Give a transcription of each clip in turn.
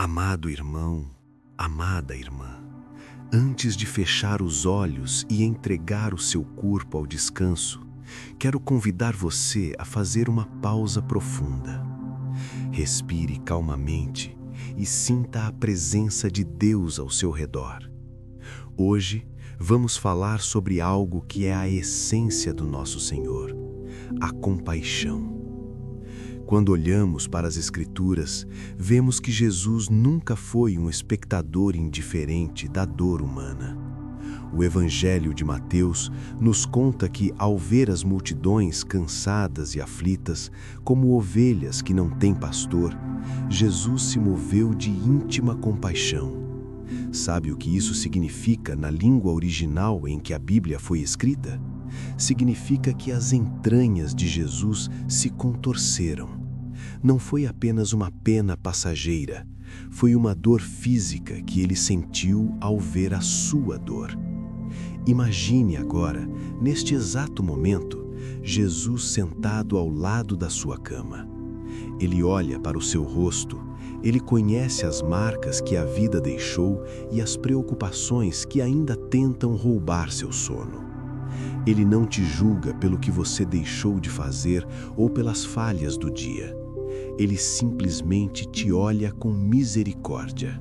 Amado irmão, amada irmã, antes de fechar os olhos e entregar o seu corpo ao descanso, quero convidar você a fazer uma pausa profunda. Respire calmamente e sinta a presença de Deus ao seu redor. Hoje, vamos falar sobre algo que é a essência do nosso Senhor, a compaixão. Quando olhamos para as Escrituras, vemos que Jesus nunca foi um espectador indiferente da dor humana. O Evangelho de Mateus nos conta que, ao ver as multidões cansadas e aflitas, como ovelhas que não têm pastor, Jesus se moveu de íntima compaixão. Sabe o que isso significa na língua original em que a Bíblia foi escrita? Significa que as entranhas de Jesus se contorceram. Não foi apenas uma pena passageira, foi uma dor física que ele sentiu ao ver a sua dor. Imagine agora, neste exato momento, Jesus sentado ao lado da sua cama. Ele olha para o seu rosto, ele conhece as marcas que a vida deixou e as preocupações que ainda tentam roubar seu sono. Ele não te julga pelo que você deixou de fazer ou pelas falhas do dia. Ele simplesmente te olha com misericórdia.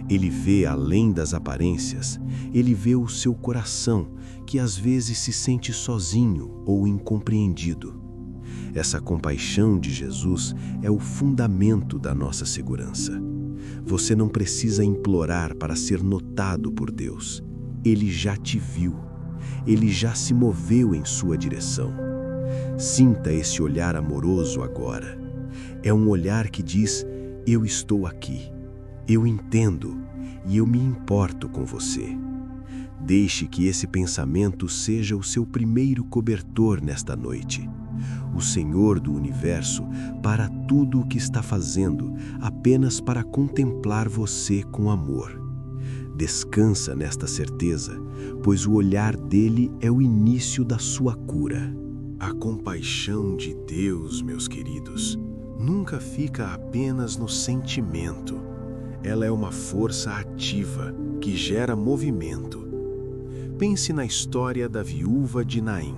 Ele vê além das aparências, ele vê o seu coração, que às vezes se sente sozinho ou incompreendido. Essa compaixão de Jesus é o fundamento da nossa segurança. Você não precisa implorar para ser notado por Deus. Ele já te viu. Ele já se moveu em sua direção. Sinta esse olhar amoroso agora. É um olhar que diz: eu estou aqui, eu entendo e eu me importo com você. Deixe que esse pensamento seja o seu primeiro cobertor nesta noite. O Senhor do Universo para tudo o que está fazendo apenas para contemplar você com amor. Descansa nesta certeza, pois o olhar dele é o início da sua cura. A compaixão de Deus, meus queridos, nunca fica apenas no sentimento. Ela é uma força ativa que gera movimento. Pense na história da viúva de Naim.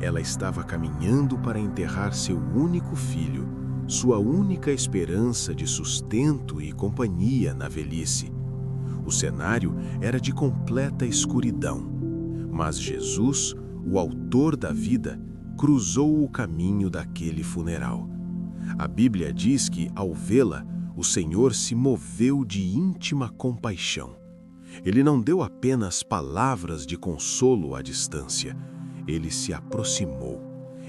Ela estava caminhando para enterrar seu único filho, sua única esperança de sustento e companhia na velhice. O cenário era de completa escuridão, mas Jesus, o autor da vida, cruzou o caminho daquele funeral. A Bíblia diz que, ao vê-la, o Senhor se moveu de íntima compaixão. Ele não deu apenas palavras de consolo à distância. Ele se aproximou.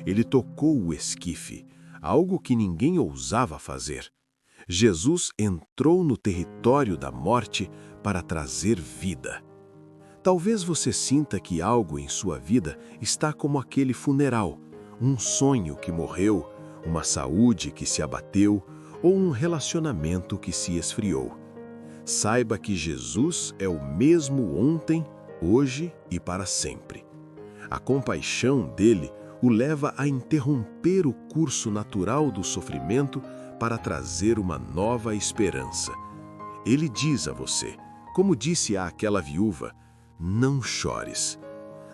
Ele tocou o esquife, algo que ninguém ousava fazer. Jesus entrou no território da morte para trazer vida. Talvez você sinta que algo em sua vida está como aquele funeral, um sonho que morreu, uma saúde que se abateu ou um relacionamento que se esfriou. Saiba que Jesus é o mesmo ontem, hoje e para sempre. A compaixão dele o leva a interromper o curso natural do sofrimento para trazer uma nova esperança. Ele diz a você, como disse àquela viúva: não chores.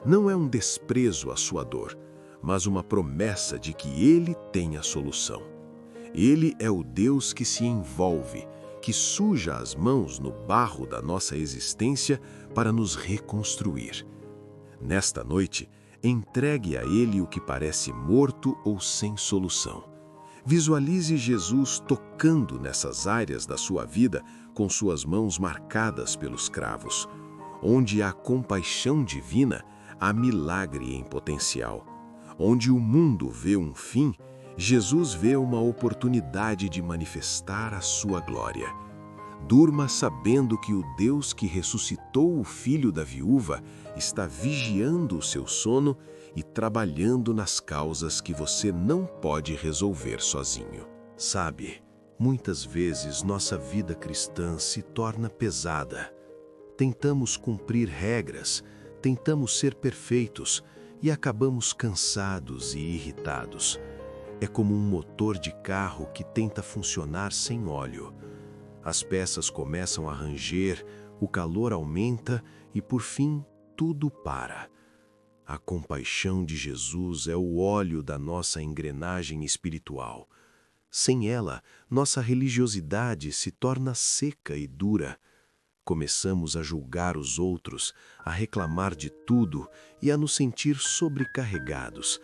Não é um desprezo à sua dor, mas uma promessa de que Ele tem a solução. Ele é o Deus que se envolve, que suja as mãos no barro da nossa existência para nos reconstruir. Nesta noite, entregue a Ele o que parece morto ou sem solução. Visualize Jesus tocando nessas áreas da sua vida com suas mãos marcadas pelos cravos. Onde há compaixão divina, há milagre em potencial. Onde o mundo vê um fim, Jesus vê uma oportunidade de manifestar a sua glória. Durma sabendo que o Deus que ressuscitou o filho da viúva está vigiando o seu sono e trabalhando nas causas que você não pode resolver sozinho. Sabe, muitas vezes nossa vida cristã se torna pesada. Tentamos cumprir regras, tentamos ser perfeitos e acabamos cansados e irritados. É como um motor de carro que tenta funcionar sem óleo. As peças começam a ranger, o calor aumenta e, por fim, tudo para. A compaixão de Jesus é o óleo da nossa engrenagem espiritual. Sem ela, nossa religiosidade se torna seca e dura. Começamos a julgar os outros, a reclamar de tudo e a nos sentir sobrecarregados.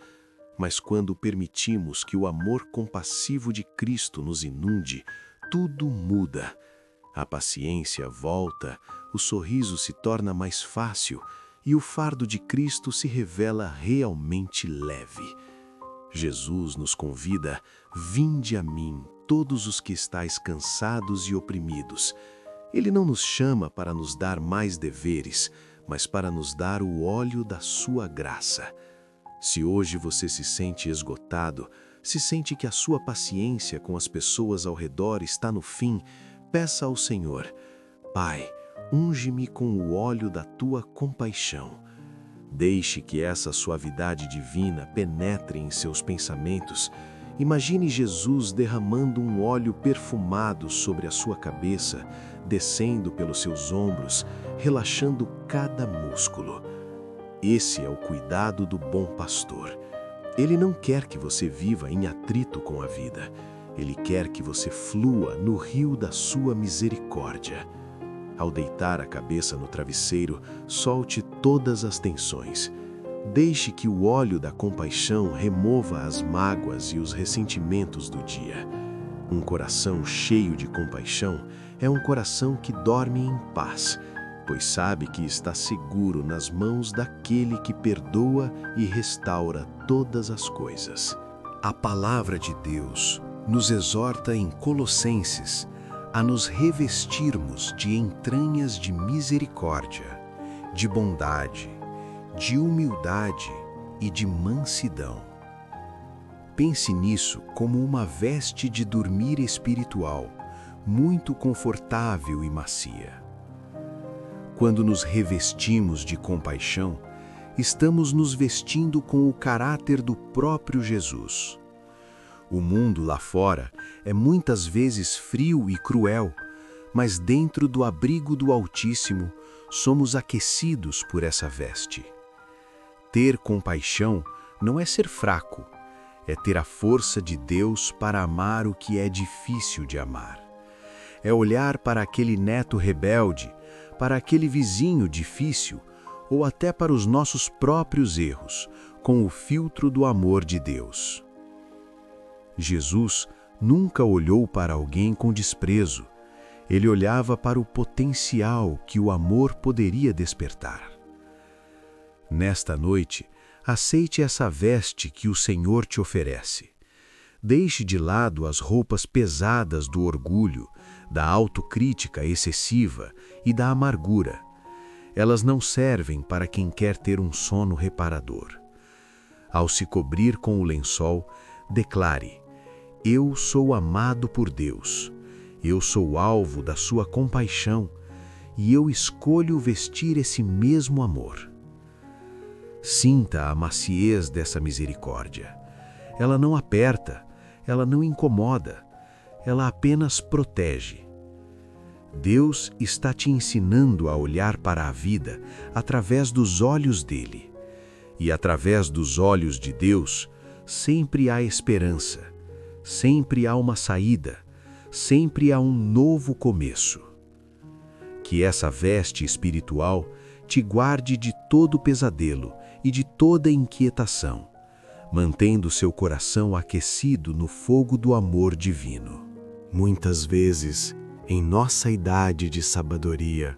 Mas quando permitimos que o amor compassivo de Cristo nos inunde, tudo muda. A paciência volta, o sorriso se torna mais fácil e o fardo de Cristo se revela realmente leve. Jesus nos convida: vinde a mim, todos os que estáis cansados e oprimidos. Ele não nos chama para nos dar mais deveres, mas para nos dar o óleo da sua graça. Se hoje você se sente esgotado, se sente que a sua paciência com as pessoas ao redor está no fim, peça ao Senhor: Pai, unge-me com o óleo da tua compaixão. Deixe que essa suavidade divina penetre em seus pensamentos. Imagine Jesus derramando um óleo perfumado sobre a sua cabeça, descendo pelos seus ombros, relaxando cada músculo. Esse é o cuidado do bom pastor. Ele não quer que você viva em atrito com a vida. Ele quer que você flua no rio da sua misericórdia. Ao deitar a cabeça no travesseiro, solte todas as tensões. Deixe que o óleo da compaixão remova as mágoas e os ressentimentos do dia. Um coração cheio de compaixão é um coração que dorme em paz, pois sabe que está seguro nas mãos daquele que perdoa e restaura todas as coisas. A palavra de Deus nos exorta em Colossenses a nos revestirmos de entranhas de misericórdia, de bondade, de humildade e de mansidão. Pense nisso como uma veste de dormir espiritual, muito confortável e macia. Quando nos revestimos de compaixão, estamos nos vestindo com o caráter do próprio Jesus. O mundo lá fora é muitas vezes frio e cruel, mas dentro do abrigo do Altíssimo somos aquecidos por essa veste. Ter compaixão não é ser fraco, é ter a força de Deus para amar o que é difícil de amar. É olhar para aquele neto rebelde, para aquele vizinho difícil, ou até para os nossos próprios erros, com o filtro do amor de Deus. Jesus nunca olhou para alguém com desprezo. Ele olhava para o potencial que o amor poderia despertar. Nesta noite, aceite essa veste que o Senhor te oferece. Deixe de lado as roupas pesadas do orgulho, da autocrítica excessiva e da amargura. Elas não servem para quem quer ter um sono reparador. Ao se cobrir com o lençol, declare: eu sou amado por Deus, eu sou alvo da sua compaixão e eu escolho vestir esse mesmo amor. Sinta a maciez dessa misericórdia. Ela não aperta, ela não incomoda, ela apenas protege. Deus está te ensinando a olhar para a vida através dos olhos dele. E através dos olhos de Deus, sempre há esperança. Sempre há uma saída, sempre há um novo começo. Que essa veste espiritual te guarde de todo pesadelo e de toda inquietação, mantendo seu coração aquecido no fogo do amor divino. Muitas vezes, em nossa idade de sabedoria,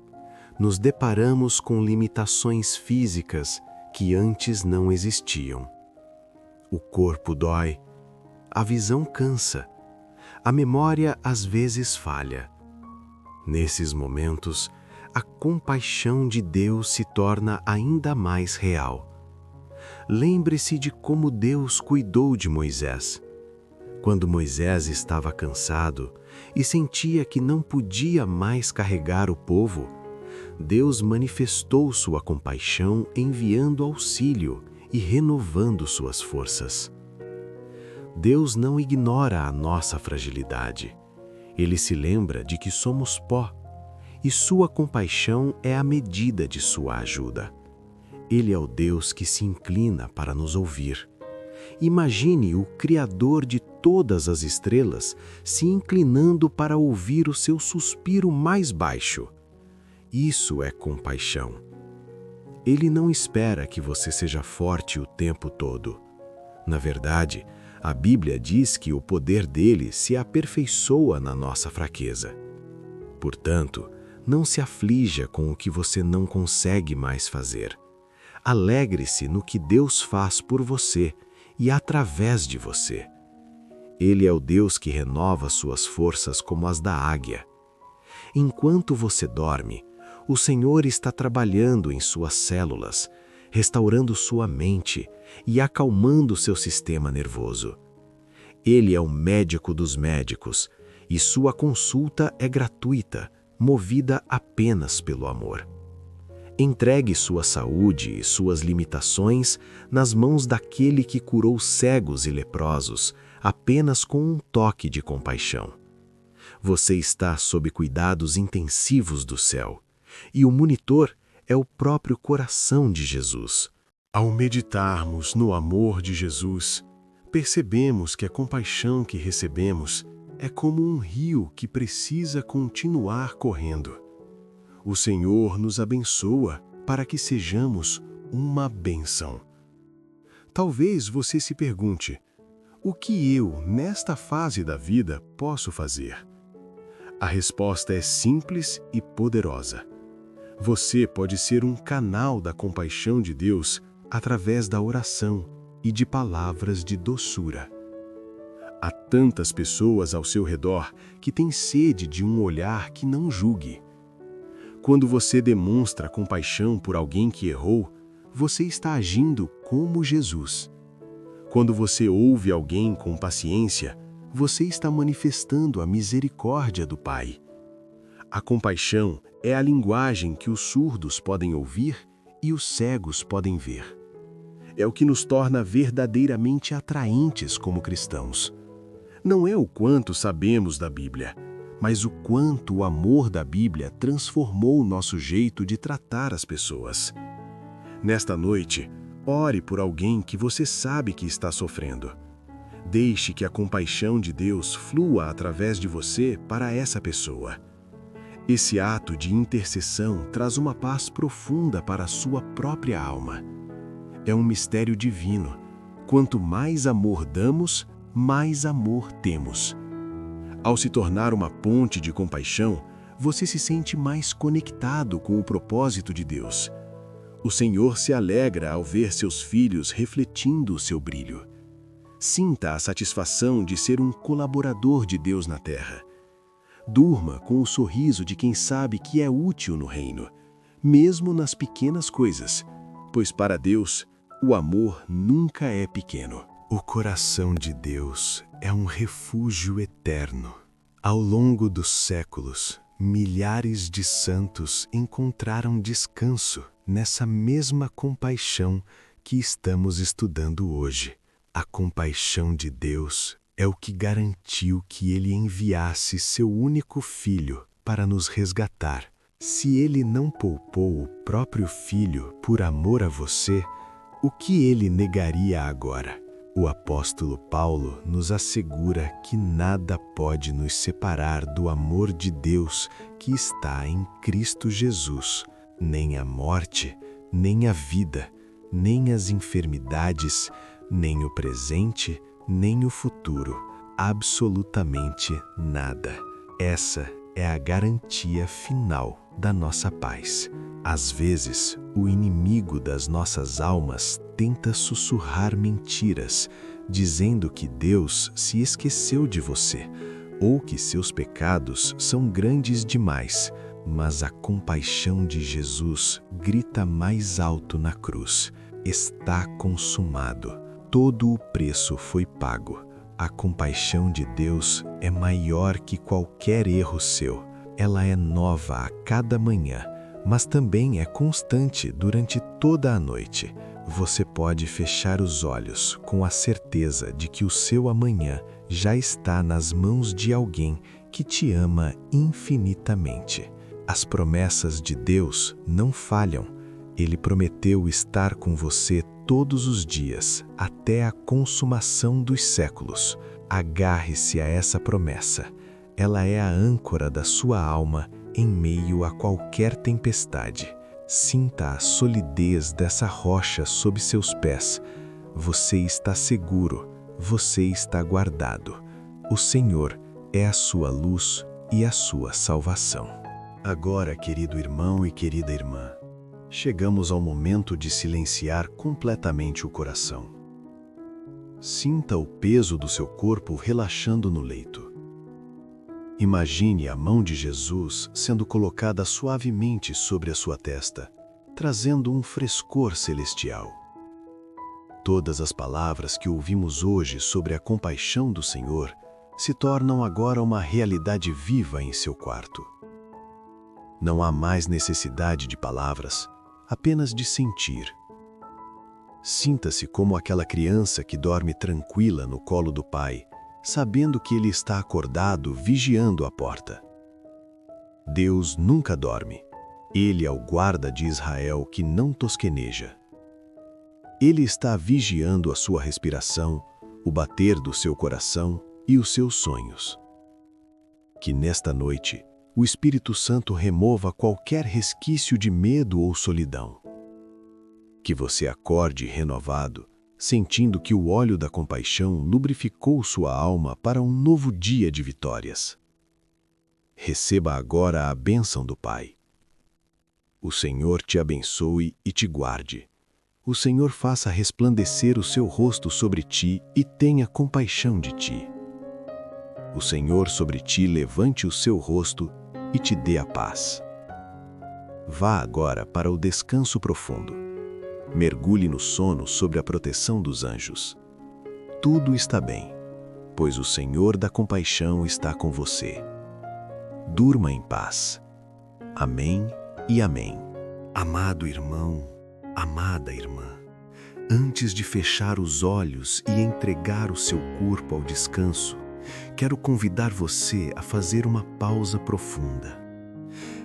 nos deparamos com limitações físicas que antes não existiam. O corpo dói, a visão cansa, a memória às vezes falha. Nesses momentos, a compaixão de Deus se torna ainda mais real. Lembre-se de como Deus cuidou de Moisés. Quando Moisés estava cansado e sentia que não podia mais carregar o povo, Deus manifestou sua compaixão enviando auxílio e renovando suas forças. Deus não ignora a nossa fragilidade. Ele se lembra de que somos pó, e sua compaixão é a medida de sua ajuda. Ele é o Deus que se inclina para nos ouvir. Imagine o Criador de todas as estrelas se inclinando para ouvir o seu suspiro mais baixo. Isso é compaixão. Ele não espera que você seja forte o tempo todo. Na verdade, a Bíblia diz que o poder dele se aperfeiçoa na nossa fraqueza. Portanto, não se aflija com o que você não consegue mais fazer. Alegre-se no que Deus faz por você e através de você. Ele é o Deus que renova suas forças como as da águia. Enquanto você dorme, o Senhor está trabalhando em suas células, restaurando sua mente e acalmando seu sistema nervoso. Ele é o médico dos médicos e sua consulta é gratuita, movida apenas pelo amor. Entregue sua saúde e suas limitações nas mãos daquele que curou cegos e leprosos apenas com um toque de compaixão. Você está sob cuidados intensivos do céu, e o monitor é o próprio coração de Jesus. Ao meditarmos no amor de Jesus, percebemos que a compaixão que recebemos é como um rio que precisa continuar correndo. O Senhor nos abençoa para que sejamos uma bênção. Talvez você se pergunte: o que eu, nesta fase da vida, posso fazer? A resposta é simples e poderosa. Você pode ser um canal da compaixão de Deus através da oração e de palavras de doçura. Há tantas pessoas ao seu redor que têm sede de um olhar que não julgue. Quando você demonstra compaixão por alguém que errou, você está agindo como Jesus. Quando você ouve alguém com paciência, você está manifestando a misericórdia do Pai. A compaixão é a linguagem que os surdos podem ouvir e os cegos podem ver. É o que nos torna verdadeiramente atraentes como cristãos. Não é o quanto sabemos da Bíblia, mas o quanto o amor da Bíblia transformou o nosso jeito de tratar as pessoas. Nesta noite, ore por alguém que você sabe que está sofrendo. Deixe que a compaixão de Deus flua através de você para essa pessoa. Esse ato de intercessão traz uma paz profunda para a sua própria alma. É um mistério divino. Quanto mais amor damos, mais amor temos. Ao se tornar uma ponte de compaixão, você se sente mais conectado com o propósito de Deus. O Senhor se alegra ao ver seus filhos refletindo o seu brilho. Sinta a satisfação de ser um colaborador de Deus na terra. Durma com o sorriso de quem sabe que é útil no reino, mesmo nas pequenas coisas, pois para Deus, o amor nunca é pequeno. O coração de Deus é um refúgio eterno. Ao longo dos séculos, milhares de santos encontraram descanso nessa mesma compaixão que estamos estudando hoje. A compaixão de Deus é o que garantiu que Ele enviasse seu único Filho para nos resgatar. Se Ele não poupou o próprio Filho por amor a você, o que Ele negaria agora? O apóstolo Paulo nos assegura que nada pode nos separar do amor de Deus que está em Cristo Jesus. Nem a morte, nem a vida, nem as enfermidades, nem o presente, nem o futuro, absolutamente nada. Essa é a garantia final da nossa paz. Às vezes, o inimigo das nossas almas tenta sussurrar mentiras, dizendo que Deus se esqueceu de você, ou que seus pecados são grandes demais, mas a compaixão de Jesus grita mais alto na cruz: está consumado. Todo o preço foi pago. A compaixão de Deus é maior que qualquer erro seu. Ela é nova a cada manhã, mas também é constante durante toda a noite. Você pode fechar os olhos com a certeza de que o seu amanhã já está nas mãos de alguém que te ama infinitamente. As promessas de Deus não falham. Ele prometeu estar com você todos os dias, até a consumação dos séculos. Agarre-se a essa promessa. Ela é a âncora da sua alma em meio a qualquer tempestade. Sinta a solidez dessa rocha sob seus pés. Você está seguro, você está guardado. O Senhor é a sua luz e a sua salvação. Agora, querido irmão e querida irmã, chegamos ao momento de silenciar completamente o coração. Sinta o peso do seu corpo relaxando no leito. Imagine a mão de Jesus sendo colocada suavemente sobre a sua testa, trazendo um frescor celestial. Todas as palavras que ouvimos hoje sobre a compaixão do Senhor se tornam agora uma realidade viva em seu quarto. Não há mais necessidade de palavras, apenas de sentir. Sinta-se como aquela criança que dorme tranquila no colo do pai, sabendo que ele está acordado vigiando a porta. Deus nunca dorme. Ele é o guarda de Israel que não tosqueneja. Ele está vigiando a sua respiração, o bater do seu coração e os seus sonhos. Que nesta noite, o Espírito Santo remova qualquer resquício de medo ou solidão. Que você acorde renovado, sentindo que o óleo da compaixão lubrificou sua alma para um novo dia de vitórias. Receba agora a bênção do Pai. O Senhor te abençoe e te guarde. O Senhor faça resplandecer o seu rosto sobre ti e tenha compaixão de ti. O Senhor sobre ti levante o seu rosto e te dê a paz. Vá agora para o descanso profundo. Mergulhe no sono sob a proteção dos anjos. Tudo está bem, pois o Senhor da compaixão está com você. Durma em paz. Amém e amém. Amado irmão, amada irmã, antes de fechar os olhos e entregar o seu corpo ao descanso, quero convidar você a fazer uma pausa profunda.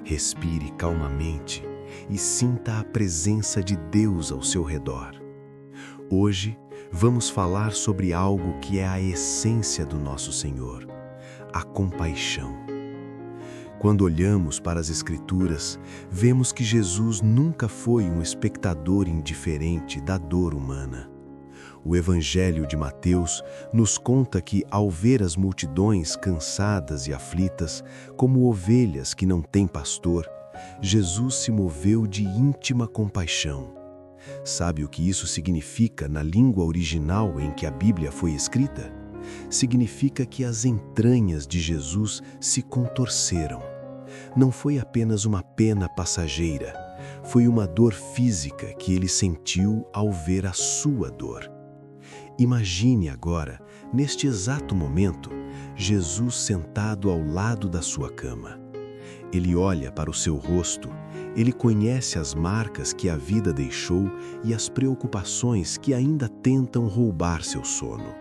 Respire calmamente e sinta a presença de Deus ao seu redor. Hoje, vamos falar sobre algo que é a essência do nosso Senhor, a compaixão. Quando olhamos para as Escrituras, vemos que Jesus nunca foi um espectador indiferente da dor humana. O Evangelho de Mateus nos conta que, ao ver as multidões cansadas e aflitas, como ovelhas que não têm pastor, Jesus se moveu de íntima compaixão. Sabe o que isso significa na língua original em que a Bíblia foi escrita? Significa que as entranhas de Jesus se contorceram. Não foi apenas uma pena passageira, foi uma dor física que ele sentiu ao ver a sua dor. Imagine agora, neste exato momento, Jesus sentado ao lado da sua cama. Ele olha para o seu rosto, ele conhece as marcas que a vida deixou e as preocupações que ainda tentam roubar seu sono.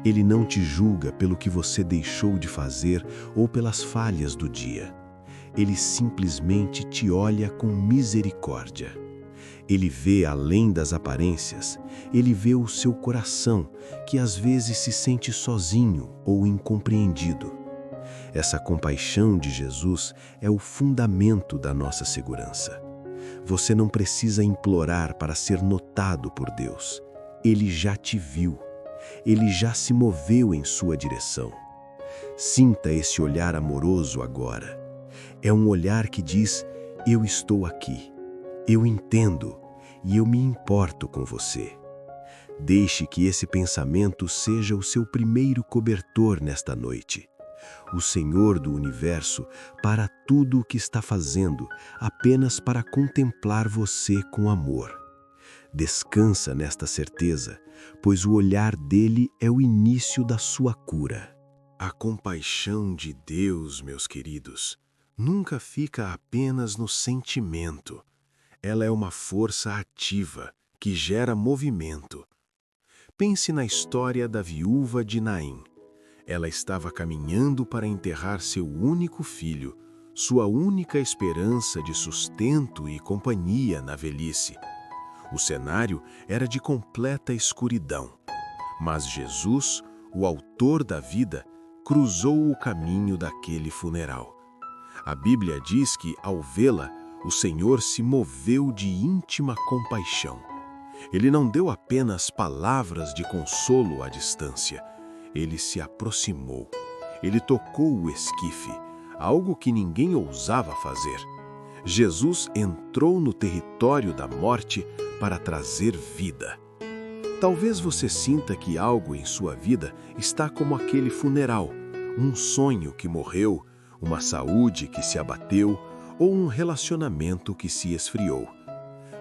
Ele não te julga pelo que você deixou de fazer ou pelas falhas do dia. Ele simplesmente te olha com misericórdia. Ele vê além das aparências, ele vê o seu coração, que às vezes se sente sozinho ou incompreendido. Essa compaixão de Jesus é o fundamento da nossa segurança. Você não precisa implorar para ser notado por Deus. Ele já te viu. Ele já se moveu em sua direção. Sinta esse olhar amoroso agora. É um olhar que diz: eu estou aqui, eu entendo e eu me importo com você. Deixe que esse pensamento seja o seu primeiro cobertor nesta noite. O Senhor do Universo para tudo o que está fazendo, apenas para contemplar você com amor. Descansa nesta certeza, pois o olhar dele é o início da sua cura. A compaixão de Deus, meus queridos, nunca fica apenas no sentimento. Ela é uma força ativa que gera movimento. Pense na história da viúva de Naim. Ela estava caminhando para enterrar seu único filho, sua única esperança de sustento e companhia na velhice. O cenário era de completa escuridão, mas Jesus, o autor da vida, cruzou o caminho daquele funeral. A Bíblia diz que, ao vê-la, o Senhor se moveu de íntima compaixão. Ele não deu apenas palavras de consolo à distância. Ele se aproximou. Ele tocou o esquife, algo que ninguém ousava fazer. Jesus entrou no território da morte para trazer vida. Talvez você sinta que algo em sua vida está como aquele funeral, um sonho que morreu, uma saúde que se abateu ou um relacionamento que se esfriou.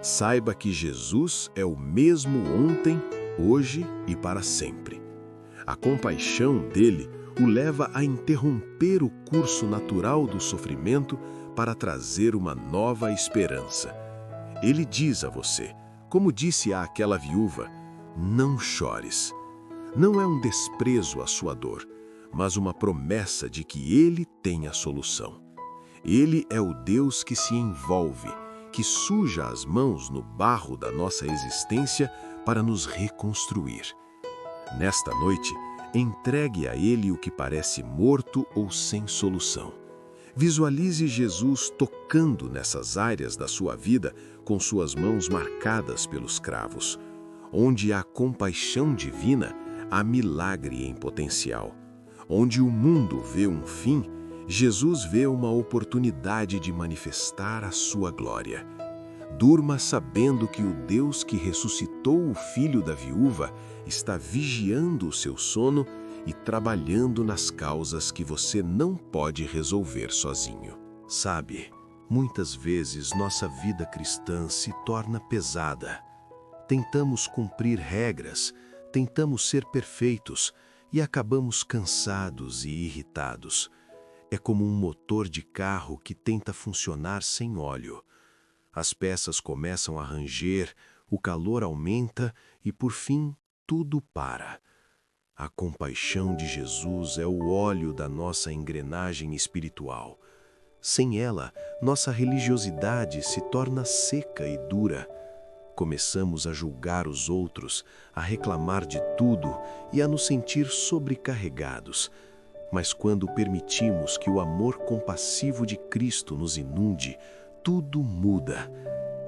Saiba que Jesus é o mesmo ontem, hoje e para sempre. A compaixão dele o leva a interromper o curso natural do sofrimento para trazer uma nova esperança. Ele diz a você, como disse àquela viúva, não chores. Não é um desprezo à sua dor, mas uma promessa de que Ele tem a solução. Ele é o Deus que se envolve, que suja as mãos no barro da nossa existência para nos reconstruir. Nesta noite, entregue a Ele o que parece morto ou sem solução. Visualize Jesus tocando nessas áreas da sua vida com suas mãos marcadas pelos cravos. Onde há compaixão divina, há milagre em potencial. Onde o mundo vê um fim, Jesus vê uma oportunidade de manifestar a sua glória. Durma sabendo que o Deus que ressuscitou o filho da viúva está vigiando o seu sono e trabalhando nas causas que você não pode resolver sozinho. Sabe, muitas vezes nossa vida cristã se torna pesada. Tentamos cumprir regras, tentamos ser perfeitos e acabamos cansados e irritados. É como um motor de carro que tenta funcionar sem óleo. As peças começam a ranger, o calor aumenta e, por fim, tudo para. A compaixão de Jesus é o óleo da nossa engrenagem espiritual. Sem ela, nossa religiosidade se torna seca e dura. Começamos a julgar os outros, a reclamar de tudo e a nos sentir sobrecarregados. Mas quando permitimos que o amor compassivo de Cristo nos inunde, tudo muda.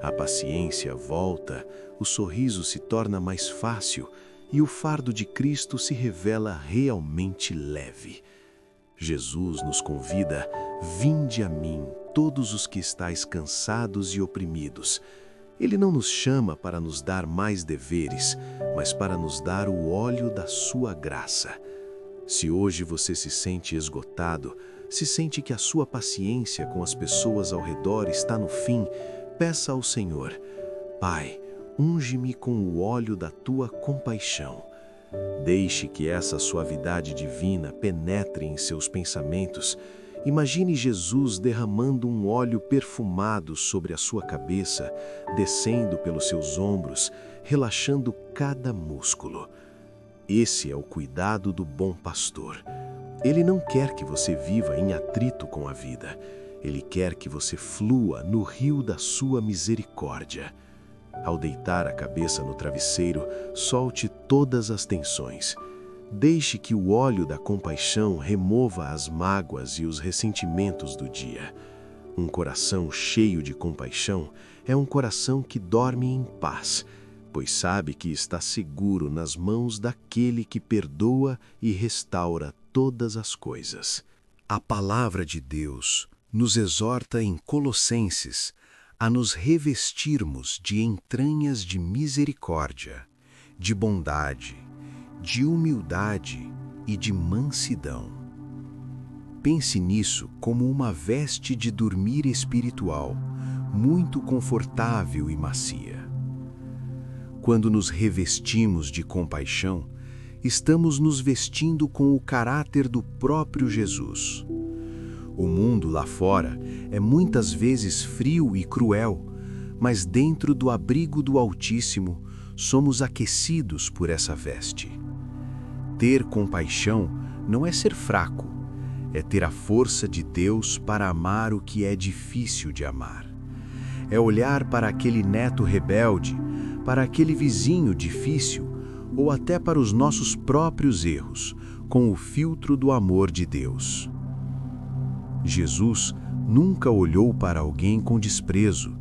A paciência volta, o sorriso se torna mais fácil e o fardo de Cristo se revela realmente leve. Jesus nos convida, vinde a mim, todos os que estáis cansados e oprimidos. Ele não nos chama para nos dar mais deveres, mas para nos dar o óleo da sua graça. Se hoje você se sente esgotado, se sente que a sua paciência com as pessoas ao redor está no fim, peça ao Senhor, Pai, unge-me com o óleo da tua compaixão. Deixe que essa suavidade divina penetre em seus pensamentos. Imagine Jesus derramando um óleo perfumado sobre a sua cabeça, descendo pelos seus ombros, relaxando cada músculo. Esse é o cuidado do bom pastor. Ele não quer que você viva em atrito com a vida. Ele quer que você flua no rio da sua misericórdia. Ao deitar a cabeça no travesseiro, solte todas as tensões. Deixe que o óleo da compaixão remova as mágoas e os ressentimentos do dia. Um coração cheio de compaixão é um coração que dorme em paz, pois sabe que está seguro nas mãos daquele que perdoa e restaura todas as coisas. A palavra de Deus nos exorta em Colossenses a nos revestirmos de entranhas de misericórdia, de bondade, de humildade e de mansidão. Pense nisso como uma veste de dormir espiritual, muito confortável e macia. Quando nos revestimos de compaixão, estamos nos vestindo com o caráter do próprio Jesus. O mundo lá fora é muitas vezes frio e cruel, mas dentro do abrigo do Altíssimo somos aquecidos por essa veste. Ter compaixão não é ser fraco, é ter a força de Deus para amar o que é difícil de amar. É olhar para aquele neto rebelde, para aquele vizinho difícil, ou até para os nossos próprios erros, com o filtro do amor de Deus. Jesus nunca olhou para alguém com desprezo.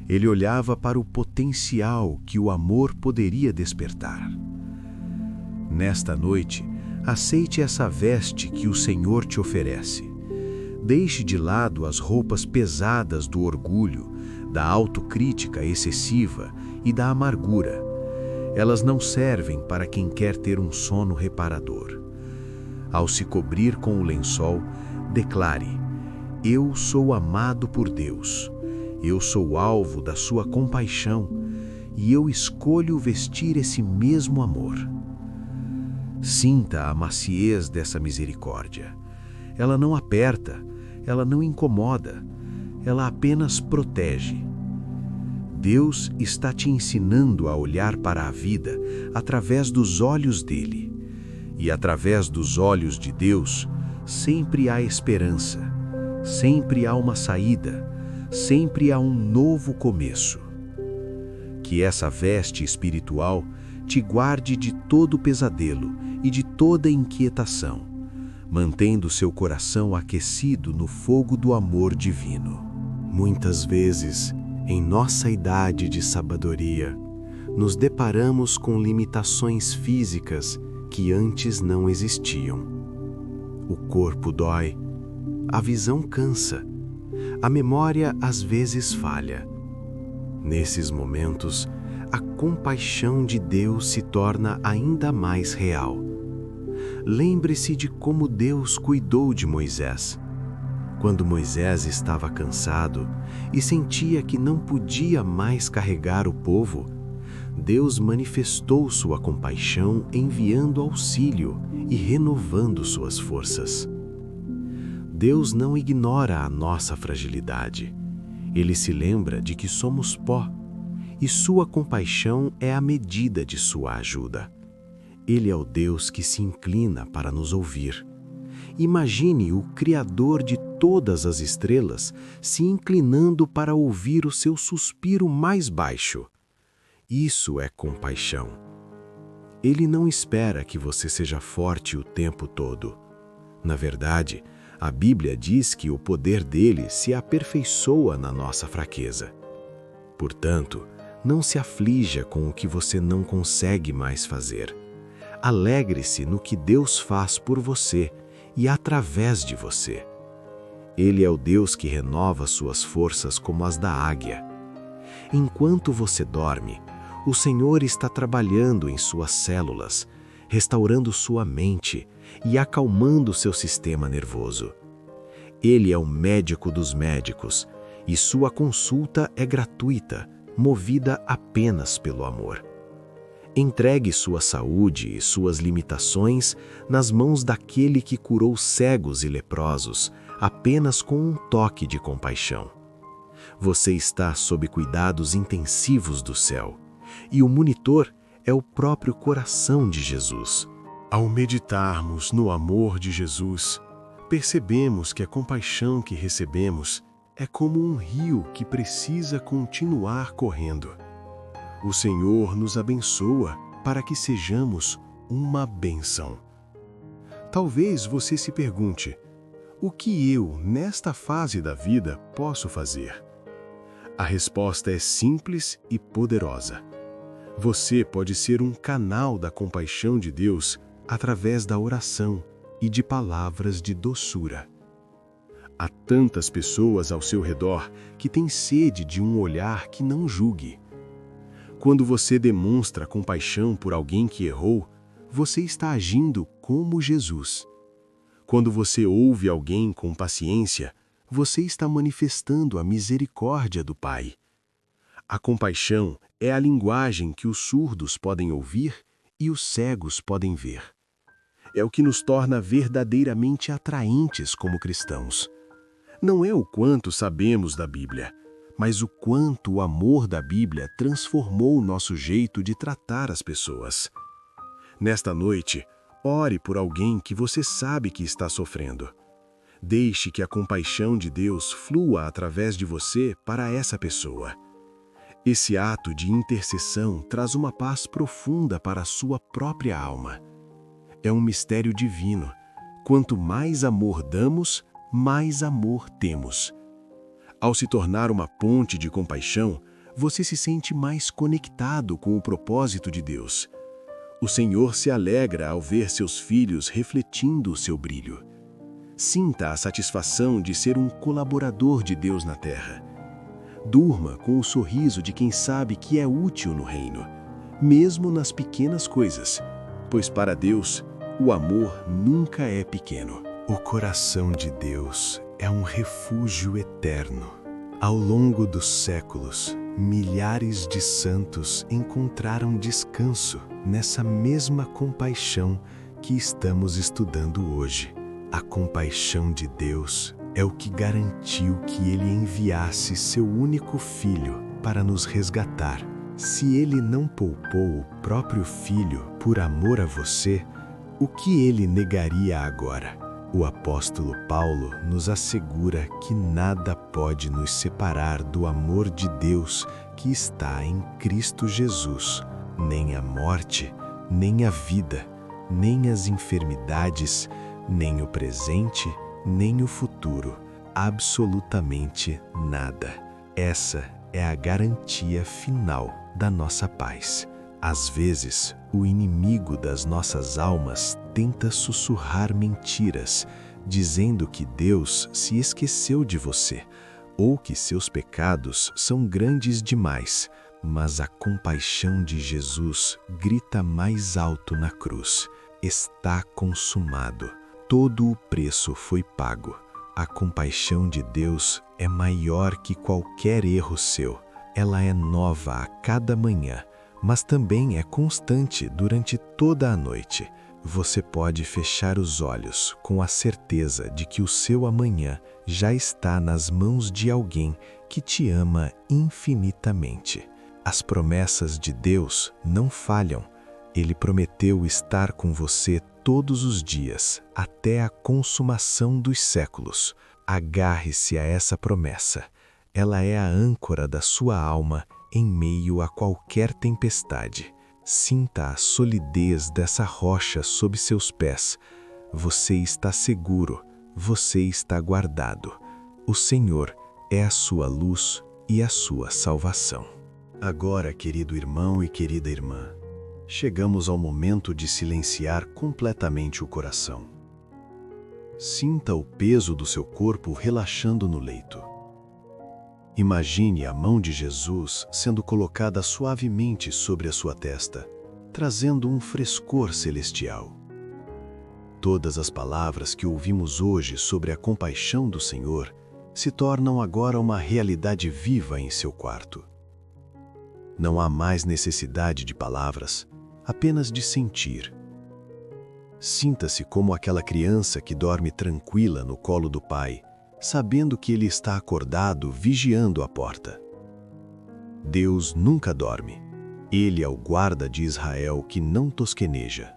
Ele olhava para o potencial que o amor poderia despertar. Nesta noite, aceite essa veste que o Senhor te oferece. Deixe de lado as roupas pesadas do orgulho, da autocrítica excessiva e da amargura. Elas não servem para quem quer ter um sono reparador. Ao se cobrir com o lençol, declare: eu sou amado por Deus. Eu sou alvo da sua compaixão e eu escolho vestir esse mesmo amor. Sinta a maciez dessa misericórdia. Ela não aperta, ela não incomoda, ela apenas protege. Deus está te ensinando a olhar para a vida através dos olhos dele. E através dos olhos de Deus, sempre há esperança, sempre há uma saída, sempre há um novo começo. Que essa veste espiritual te guarde de todo pesadelo e de toda inquietação, mantendo seu coração aquecido no fogo do amor divino. Muitas vezes, em nossa idade de sabedoria, nos deparamos com limitações físicas que antes não existiam. O corpo dói, a visão cansa, a memória às vezes falha. Nesses momentos, a compaixão de Deus se torna ainda mais real. Lembre-se de como Deus cuidou de Moisés. Quando Moisés estava cansado e sentia que não podia mais carregar o povo, Deus manifestou sua compaixão enviando auxílio e renovando suas forças. Deus não ignora a nossa fragilidade. Ele se lembra de que somos pó, e sua compaixão é a medida de sua ajuda. Ele é o Deus que se inclina para nos ouvir. Imagine o Criador de todas as estrelas se inclinando para ouvir o seu suspiro mais baixo. Isso é compaixão. Ele não espera que você seja forte o tempo todo. Na verdade, a Bíblia diz que o poder dele se aperfeiçoa na nossa fraqueza. Portanto, não se aflija com o que você não consegue mais fazer. Alegre-se no que Deus faz por você e através de você. Ele é o Deus que renova suas forças como as da águia. Enquanto você dorme, o Senhor está trabalhando em suas células, restaurando sua mente e acalmando seu sistema nervoso. Ele é o médico dos médicos e sua consulta é gratuita, movida apenas pelo amor. Entregue sua saúde e suas limitações nas mãos daquele que curou cegos e leprosos apenas com um toque de compaixão. Você está sob cuidados intensivos do céu, e o monitor é o próprio coração de Jesus. Ao meditarmos no amor de Jesus, percebemos que a compaixão que recebemos é como um rio que precisa continuar correndo. O Senhor nos abençoa para que sejamos uma bênção. Talvez você se pergunte: o que eu, nesta fase da vida, posso fazer? A resposta é simples e poderosa. Você pode ser um canal da compaixão de Deus através da oração e de palavras de doçura. Há tantas pessoas ao seu redor que têm sede de um olhar que não julgue. Quando você demonstra compaixão por alguém que errou, você está agindo como Jesus. Quando você ouve alguém com paciência, você está manifestando a misericórdia do Pai. A compaixão é a linguagem que os surdos podem ouvir e os cegos podem ver. É o que nos torna verdadeiramente atraentes como cristãos. Não é o quanto sabemos da Bíblia, mas o quanto o amor da Bíblia transformou o nosso jeito de tratar as pessoas. Nesta noite, Ore por alguém que você sabe que está sofrendo. Deixe que a compaixão de Deus flua através de você para essa pessoa. Esse ato de intercessão traz uma paz profunda para a sua própria alma. É um mistério divino. Quanto mais amor damos, mais amor temos. Ao se tornar uma ponte de compaixão, você se sente mais conectado com o propósito de Deus. O Senhor se alegra ao ver seus filhos refletindo o seu brilho. Sinta a satisfação de ser um colaborador de Deus na terra. Durma com o sorriso de quem sabe que é útil no reino, mesmo nas pequenas coisas, pois para Deus, o amor nunca é pequeno. O coração de Deus é um refúgio eterno. Ao longo dos séculos, milhares de santos encontraram descanso nessa mesma compaixão que estamos estudando hoje. A compaixão de Deus é o que garantiu que Ele enviasse seu único Filho para nos resgatar. Se Ele não poupou o próprio Filho por amor a você, o que Ele negaria agora? O apóstolo Paulo nos assegura que nada pode nos separar do amor de Deus que está em Cristo Jesus. Nem a morte, nem a vida, nem as enfermidades, nem o presente, nem o futuro. Absolutamente nada. Essa é a garantia final da nossa paz. Às vezes, o inimigo das nossas almas tenta sussurrar mentiras, dizendo que Deus se esqueceu de você, ou que seus pecados são grandes demais, mas a compaixão de Jesus grita mais alto na cruz: está consumado. Todo o preço foi pago. A compaixão de Deus é maior que qualquer erro seu. Ela é nova a cada manhã, mas também é constante durante toda a noite. Você pode fechar os olhos com a certeza de que o seu amanhã já está nas mãos de alguém que te ama infinitamente. As promessas de Deus não falham. Ele prometeu estar com você todos os dias, até a consumação dos séculos. Agarre-se a essa promessa. Ela é a âncora da sua alma em meio a qualquer tempestade. Sinta a solidez dessa rocha sob seus pés. Você está seguro, você está guardado. O Senhor é a sua luz e a sua salvação. Agora, querido irmão e querida irmã, chegamos ao momento de silenciar completamente o coração. Sinta o peso do seu corpo relaxando no leito. Imagine a mão de Jesus sendo colocada suavemente sobre a sua testa, trazendo um frescor celestial. Todas as palavras que ouvimos hoje sobre a compaixão do Senhor se tornam agora uma realidade viva em seu quarto. Não há mais necessidade de palavras, apenas de sentir. Sinta-se como aquela criança que dorme tranquila no colo do pai, sabendo que ele está acordado vigiando a porta. Deus nunca dorme. Ele é o guarda de Israel que não tosqueneja.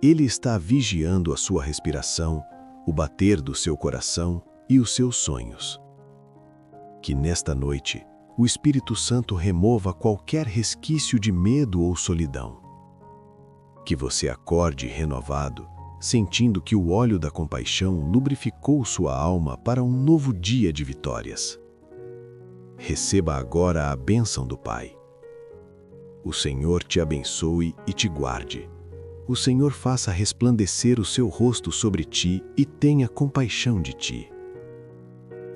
Ele está vigiando a sua respiração, o bater do seu coração e os seus sonhos. Que nesta noite, o Espírito Santo remova qualquer resquício de medo ou solidão. Que você acorde renovado, sentindo que o óleo da compaixão lubrificou sua alma para um novo dia de vitórias. Receba agora a bênção do Pai. O Senhor te abençoe e te guarde. O Senhor faça resplandecer o seu rosto sobre ti e tenha compaixão de ti.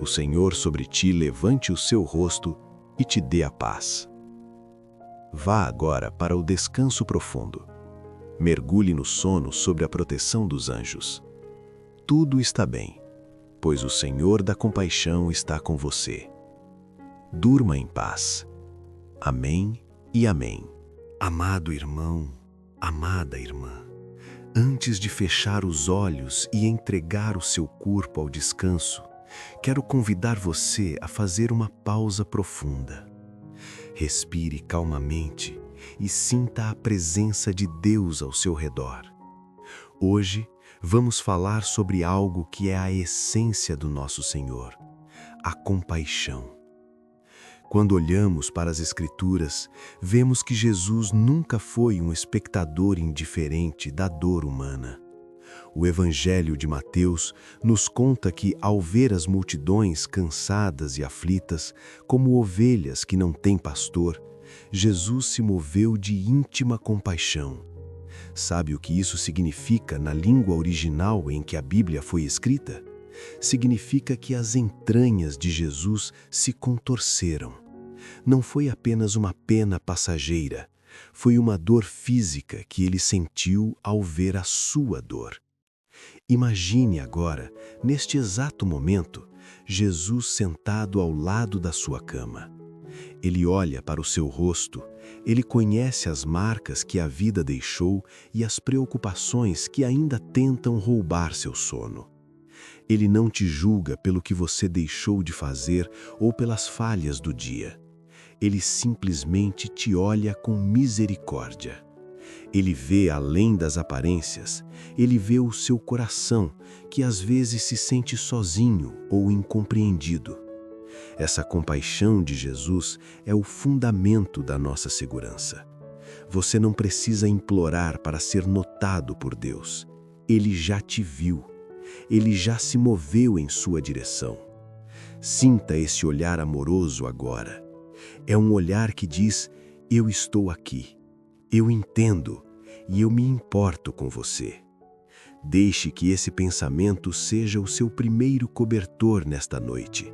O Senhor sobre ti levante o seu rosto e te dê a paz. Vá agora para o descanso profundo. Mergulhe no sono sob a proteção dos anjos. Tudo está bem, pois o Senhor da compaixão está com você. Durma em paz. Amém e amém. Amado irmão, amada irmã, antes de fechar os olhos e entregar o seu corpo ao descanso, quero convidar você a fazer uma pausa profunda. Respire calmamente e sinta a presença de Deus ao seu redor. Hoje, vamos falar sobre algo que é a essência do nosso Senhor: a compaixão. Quando olhamos para as Escrituras, vemos que Jesus nunca foi um espectador indiferente da dor humana. O Evangelho de Mateus nos conta que, ao ver as multidões cansadas e aflitas, como ovelhas que não têm pastor, Jesus se moveu de íntima compaixão. Sabe o que isso significa na língua original em que a Bíblia foi escrita? Significa que as entranhas de Jesus se contorceram. Não foi apenas uma pena passageira, foi uma dor física que ele sentiu ao ver a sua dor. Imagine agora, neste exato momento, Jesus sentado ao lado da sua cama. Ele olha para o seu rosto, ele conhece as marcas que a vida deixou e as preocupações que ainda tentam roubar seu sono. Ele não te julga pelo que você deixou de fazer ou pelas falhas do dia. Ele simplesmente te olha com misericórdia. Ele vê além das aparências, ele vê o seu coração, que às vezes se sente sozinho ou incompreendido. Essa compaixão de Jesus é o fundamento da nossa segurança. Você não precisa implorar para ser notado por Deus. Ele já te viu. Ele já se moveu em sua direção. Sinta esse olhar amoroso agora. É um olhar que diz: eu estou aqui, eu entendo e eu me importo com você. Deixe que esse pensamento seja o seu primeiro cobertor nesta noite.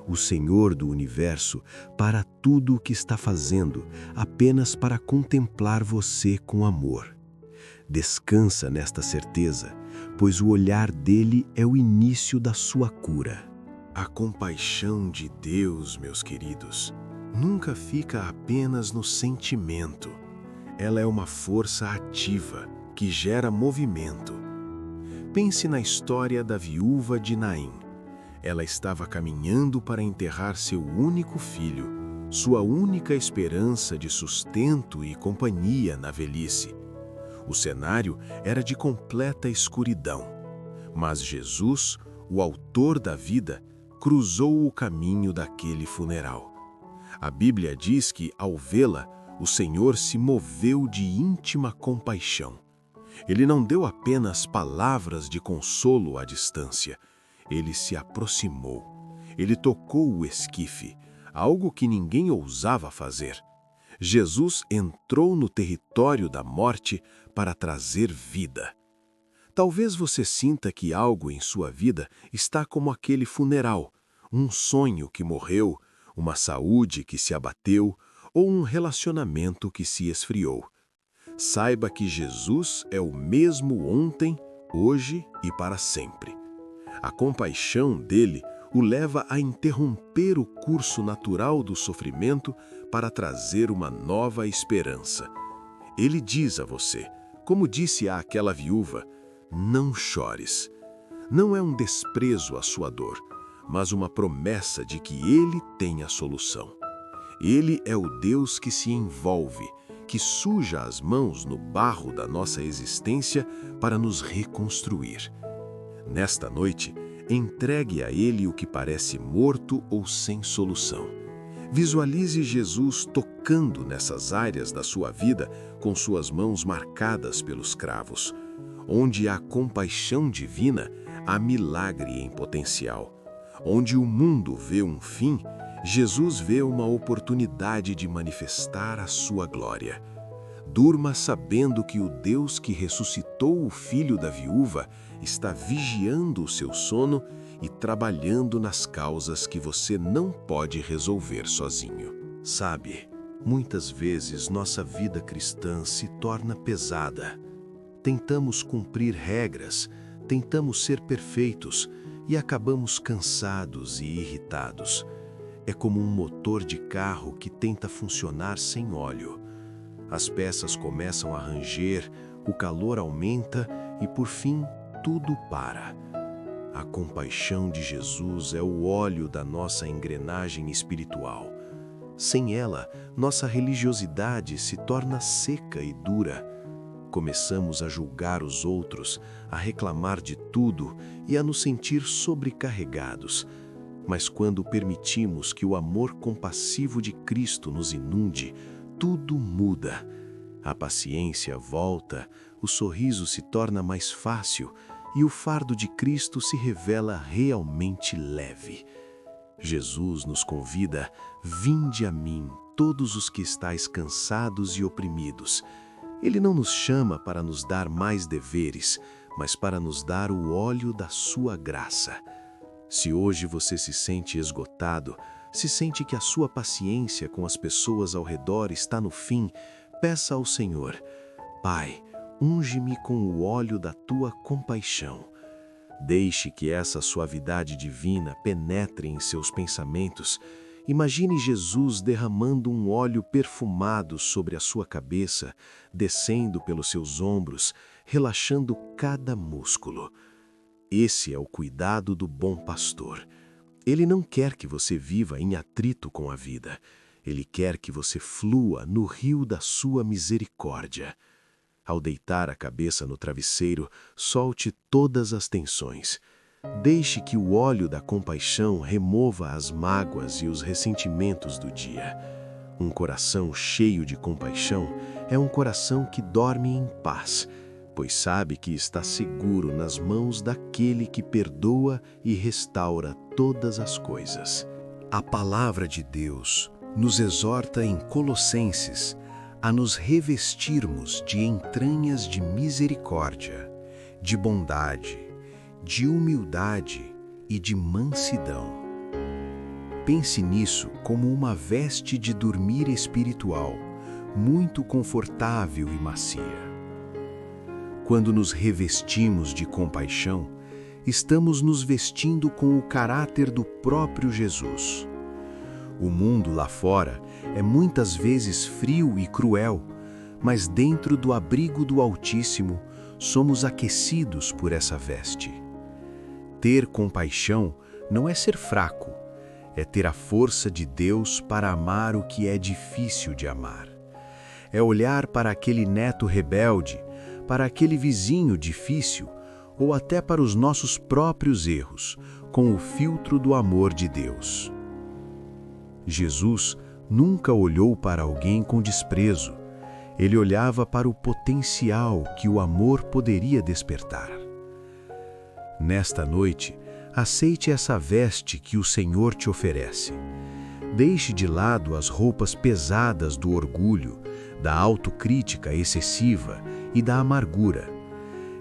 O Senhor do Universo para tudo o que está fazendo, apenas para contemplar você com amor. Descansa nesta certeza, pois o olhar dele é o início da sua cura. A compaixão de Deus, meus queridos, nunca fica apenas no sentimento. Ela é uma força ativa que gera movimento. Pense na história da viúva de Naim. Ela estava caminhando para enterrar seu único filho, sua única esperança de sustento e companhia na velhice. O cenário era de completa escuridão, mas Jesus, o autor da vida, cruzou o caminho daquele funeral. A Bíblia diz que, ao vê-la, o Senhor se moveu de íntima compaixão. Ele não deu apenas palavras de consolo à distância. Ele se aproximou. Ele tocou o esquife, algo que ninguém ousava fazer. Jesus entrou no território da morte para trazer vida. Talvez você sinta que algo em sua vida está como aquele funeral, um sonho que morreu, uma saúde que se abateu ou um relacionamento que se esfriou. Saiba que Jesus é o mesmo ontem, hoje e para sempre. A compaixão dele o leva a interromper o curso natural do sofrimento para trazer uma nova esperança. Ele diz a você, como disse àquela viúva: não chores. Não é um desprezo à sua dor, mas uma promessa de que ele tem a solução. Ele é o Deus que se envolve, que suja as mãos no barro da nossa existência para nos reconstruir. Nesta noite, entregue a Ele o que parece morto ou sem solução. Visualize Jesus tocando nessas áreas da sua vida com suas mãos marcadas pelos cravos. Onde há compaixão divina, há milagre em potencial. Onde o mundo vê um fim, Jesus vê uma oportunidade de manifestar a sua glória. Durma sabendo que o Deus que ressuscitou o filho da viúva está vigiando o seu sono e trabalhando nas causas que você não pode resolver sozinho. Sabe, muitas vezes nossa vida cristã se torna pesada. Tentamos cumprir regras, tentamos ser perfeitos e acabamos cansados e irritados. É como um motor de carro que tenta funcionar sem óleo. As peças começam a ranger, o calor aumenta e, por fim, tudo para. A compaixão de Jesus é o óleo da nossa engrenagem espiritual. Sem ela, nossa religiosidade se torna seca e dura. começamos a julgar os outros, a reclamar de tudo e a nos sentir sobrecarregados. Mas quando permitimos que o amor compassivo de Cristo nos inunde, tudo muda. A paciência volta, o sorriso se torna mais fácil e o fardo de Cristo se revela realmente leve. Jesus nos convida: vinde a mim, todos os que estáis cansados e oprimidos. Ele não nos chama para nos dar mais deveres, mas para nos dar o óleo da sua graça. Se hoje você se sente esgotado, se sente que a sua paciência com as pessoas ao redor está no fim, peça ao Senhor: Pai, unge-me com o óleo da tua compaixão. Deixe que essa suavidade divina penetre em seus pensamentos. Imagine Jesus derramando um óleo perfumado sobre a sua cabeça, descendo pelos seus ombros, relaxando cada músculo. Esse é o cuidado do bom pastor. Ele não quer que você viva em atrito com a vida. Ele quer que você flua no rio da sua misericórdia. Ao deitar a cabeça no travesseiro, solte todas as tensões. Deixe que o óleo da compaixão remova as mágoas e os ressentimentos do dia. Um coração cheio de compaixão é um coração que dorme em paz, pois sabe que está seguro nas mãos daquele que perdoa e restaura todas as coisas. A palavra de Deus nos exorta em Colossenses a nos revestirmos de entranhas de misericórdia, de bondade, de humildade e de mansidão. Pense nisso como uma veste de dormir espiritual, muito confortável e macia. Quando nos revestimos de compaixão, estamos nos vestindo com o caráter do próprio Jesus. O mundo lá fora é muitas vezes frio e cruel, mas dentro do abrigo do Altíssimo somos aquecidos por essa veste. Ter compaixão não é ser fraco, é ter a força de Deus para amar o que é difícil de amar. É olhar para aquele neto rebelde, para aquele vizinho difícil, ou até para os nossos próprios erros, com o filtro do amor de Deus. Jesus nunca olhou para alguém com desprezo. Ele olhava para o potencial que o amor poderia despertar. Nesta noite, aceite essa veste que o Senhor te oferece. Deixe de lado as roupas pesadas do orgulho, da autocrítica excessiva e da amargura.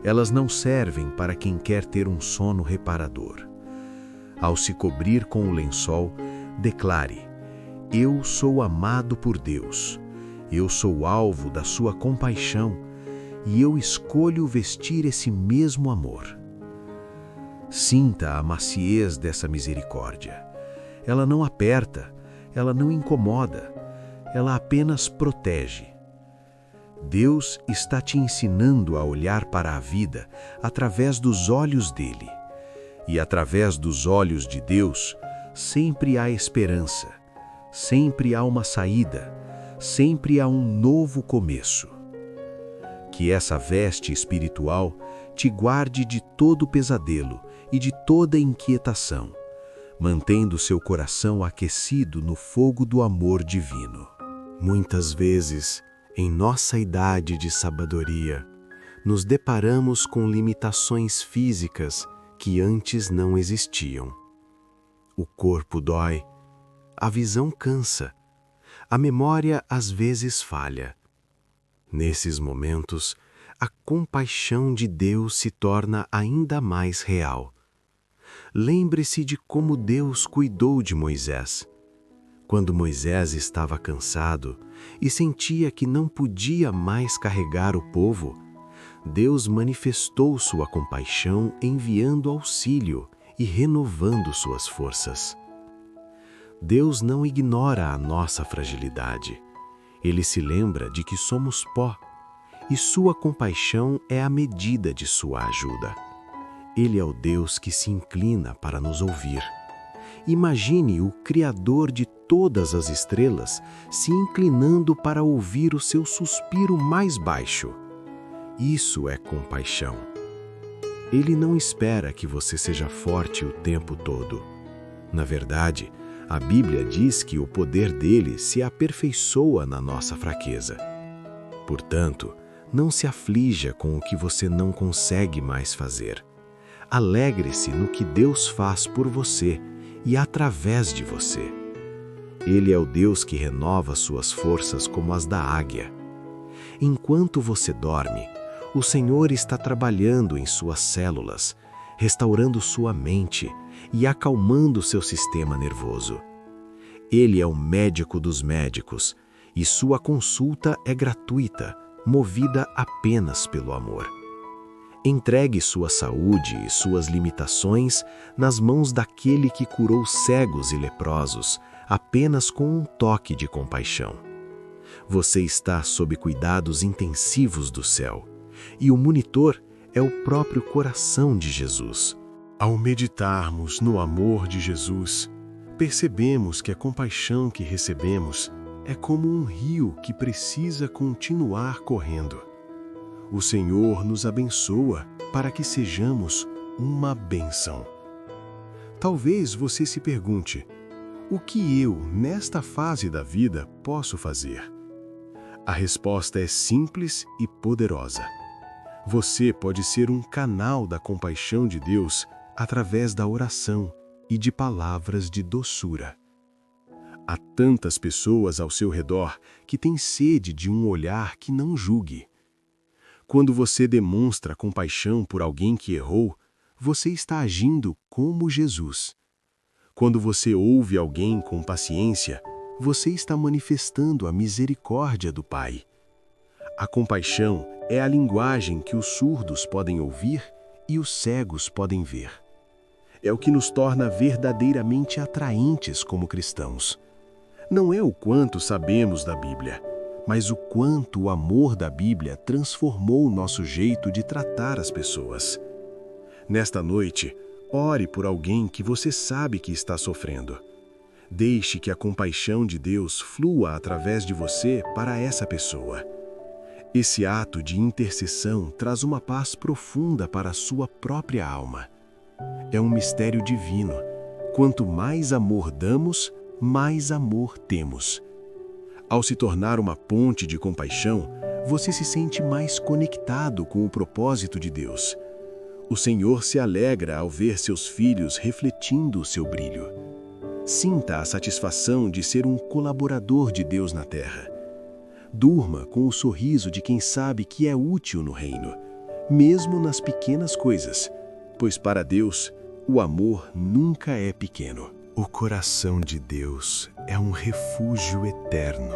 Elas não servem para quem quer ter um sono reparador. Ao se cobrir com o lençol, declare: eu sou amado por Deus, eu sou alvo da sua compaixão e eu escolho vestir esse mesmo amor. Sinta a maciez dessa misericórdia. Ela não aperta, ela não incomoda, ela apenas protege. Deus está te ensinando a olhar para a vida através dos olhos dele. E através dos olhos de Deus, sempre há esperança, sempre há uma saída, sempre há um novo começo. Que essa veste espiritual te guarde de todo pesadelo e de toda inquietação, mantendo seu coração aquecido no fogo do amor divino. Muitas vezes, em nossa idade de sabedoria, nos deparamos com limitações físicas que antes não existiam. O corpo dói, a visão cansa, a memória às vezes falha. Nesses momentos, a compaixão de Deus se torna ainda mais real. Lembre-se de como Deus cuidou de Moisés. Quando Moisés estava cansado e sentia que não podia mais carregar o povo, Deus manifestou sua compaixão enviando auxílio e renovando suas forças. Deus não ignora a nossa fragilidade. Ele se lembra de que somos pó, e sua compaixão é a medida de sua ajuda. Ele é o Deus que se inclina para nos ouvir. Imagine o Criador de todas as estrelas se inclinando para ouvir o seu suspiro mais baixo. Isso é compaixão. Ele não espera que você seja forte o tempo todo. Na verdade, a Bíblia diz que o poder dele se aperfeiçoa na nossa fraqueza. Portanto, não se aflija com o que você não consegue mais fazer. Alegre-se no que Deus faz por você e através de você. Ele é o Deus que renova suas forças como as da águia. Enquanto você dorme, o Senhor está trabalhando em suas células, restaurando sua mente e acalmando seu sistema nervoso. Ele é o médico dos médicos e sua consulta é gratuita, movida apenas pelo amor. Entregue sua saúde e suas limitações nas mãos daquele que curou cegos e leprosos apenas com um toque de compaixão. Você está sob cuidados intensivos do céu, e o monitor é o próprio coração de Jesus. Ao meditarmos no amor de Jesus, percebemos que a compaixão que recebemos é como um rio que precisa continuar correndo. O Senhor nos abençoa para que sejamos uma bênção. Talvez você se pergunte: o que eu, nesta fase da vida, posso fazer? A resposta é simples e poderosa. Você pode ser um canal da compaixão de Deus através da oração e de palavras de doçura. Há tantas pessoas ao seu redor que têm sede de um olhar que não julgue. Quando você demonstra compaixão por alguém que errou, você está agindo como Jesus. Quando você ouve alguém com paciência, você está manifestando a misericórdia do Pai. A compaixão é a linguagem que os surdos podem ouvir e os cegos podem ver. É o que nos torna verdadeiramente atraentes como cristãos. Não é o quanto sabemos da Bíblia, mas o quanto o amor da Bíblia transformou o nosso jeito de tratar as pessoas. Nesta noite, ore por alguém que você sabe que está sofrendo. Deixe que a compaixão de Deus flua através de você para essa pessoa. Esse ato de intercessão traz uma paz profunda para a sua própria alma. É um mistério divino. Quanto mais amor damos, mais amor temos. Ao se tornar uma ponte de compaixão, você se sente mais conectado com o propósito de Deus. O Senhor se alegra ao ver seus filhos refletindo o seu brilho. Sinta a satisfação de ser um colaborador de Deus na terra. Durma com o sorriso de quem sabe que é útil no reino, mesmo nas pequenas coisas, pois para Deus, o amor nunca é pequeno. O coração de Deus é um refúgio eterno.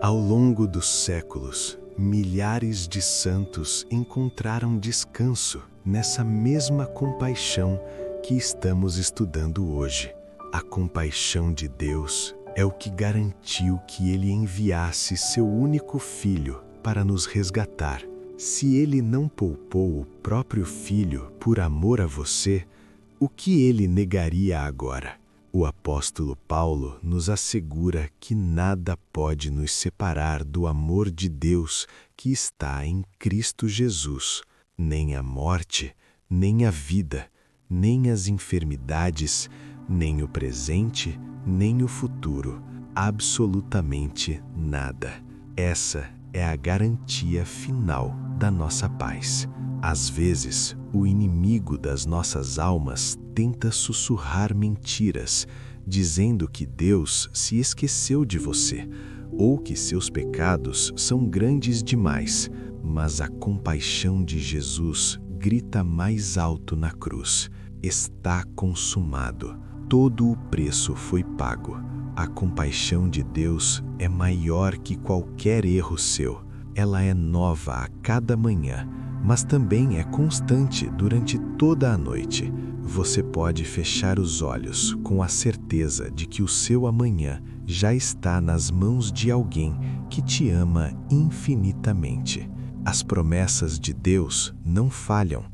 Ao longo dos séculos, milhares de santos encontraram descanso nessa mesma compaixão que estamos estudando hoje. A compaixão de Deus é o que garantiu que Ele enviasse seu único Filho para nos resgatar. Se Ele não poupou o próprio Filho por amor a você, o que Ele negaria agora? O apóstolo Paulo nos assegura que nada pode nos separar do amor de Deus que está em Cristo Jesus. Nem a morte, nem a vida, nem as enfermidades, nem o presente, nem o futuro. Absolutamente nada. Essa é a garantia final da nossa paz. Às vezes, o inimigo das nossas almas tenta sussurrar mentiras, dizendo que Deus se esqueceu de você, ou que seus pecados são grandes demais, mas a compaixão de Jesus grita mais alto na cruz: está consumado. Todo o preço foi pago. A compaixão de Deus é maior que qualquer erro seu. Ela é nova a cada manhã, mas também é constante durante toda a noite. Você pode fechar os olhos com a certeza de que o seu amanhã já está nas mãos de alguém que te ama infinitamente. As promessas de Deus não falham.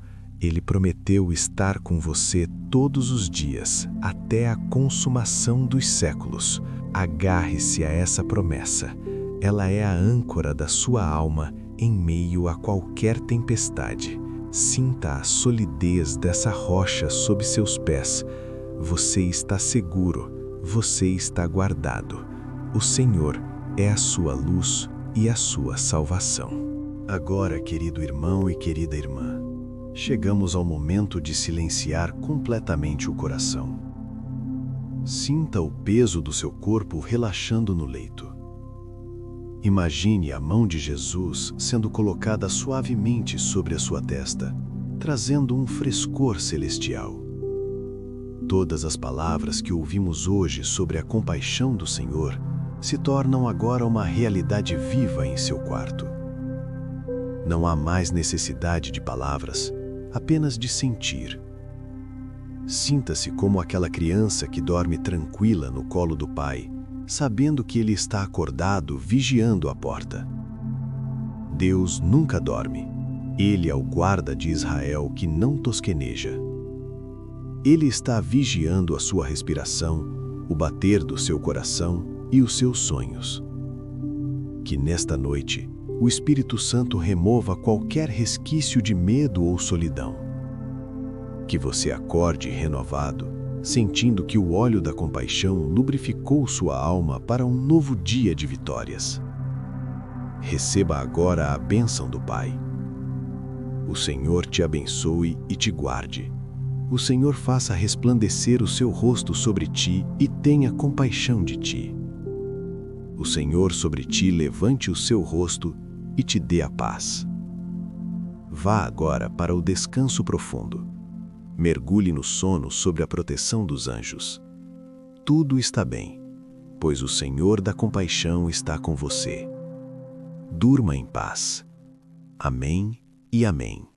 Ele prometeu estar com você todos os dias, até a consumação dos séculos. Agarre-se a essa promessa. Ela é a âncora da sua alma Em meio a qualquer tempestade, sinta a solidez dessa rocha sob seus pés. Você está seguro, você está guardado. O Senhor é a sua luz e a sua salvação. Agora, querido irmão e querida irmã, chegamos ao momento de silenciar completamente o coração. Sinta o peso do seu corpo relaxando no leito. Imagine a mão de Jesus sendo colocada suavemente sobre a sua testa, trazendo um frescor celestial. Todas as palavras que ouvimos hoje sobre a compaixão do Senhor se tornam agora uma realidade viva em seu quarto. Não há mais necessidade de palavras, apenas de sentir. Sinta-se como aquela criança que dorme tranquila no colo do pai, sabendo que ele está acordado vigiando a porta. Deus nunca dorme. Ele é o guarda de Israel que não tosqueneja. Ele está vigiando a sua respiração, o bater do seu coração e os seus sonhos. Que nesta noite, o Espírito Santo remova qualquer resquício de medo ou solidão. Que você acorde renovado, sentindo que o óleo da compaixão lubrificou sua alma para um novo dia de vitórias. Receba agora a bênção do Pai. O Senhor te abençoe e te guarde. O Senhor faça resplandecer o seu rosto sobre ti e tenha compaixão de ti. O Senhor sobre ti levante o seu rosto e te dê a paz. Vá agora para o descanso profundo. Mergulhe no sono sob a proteção dos anjos. Tudo está bem, pois o Senhor da compaixão está com você. Durma em paz. Amém e amém.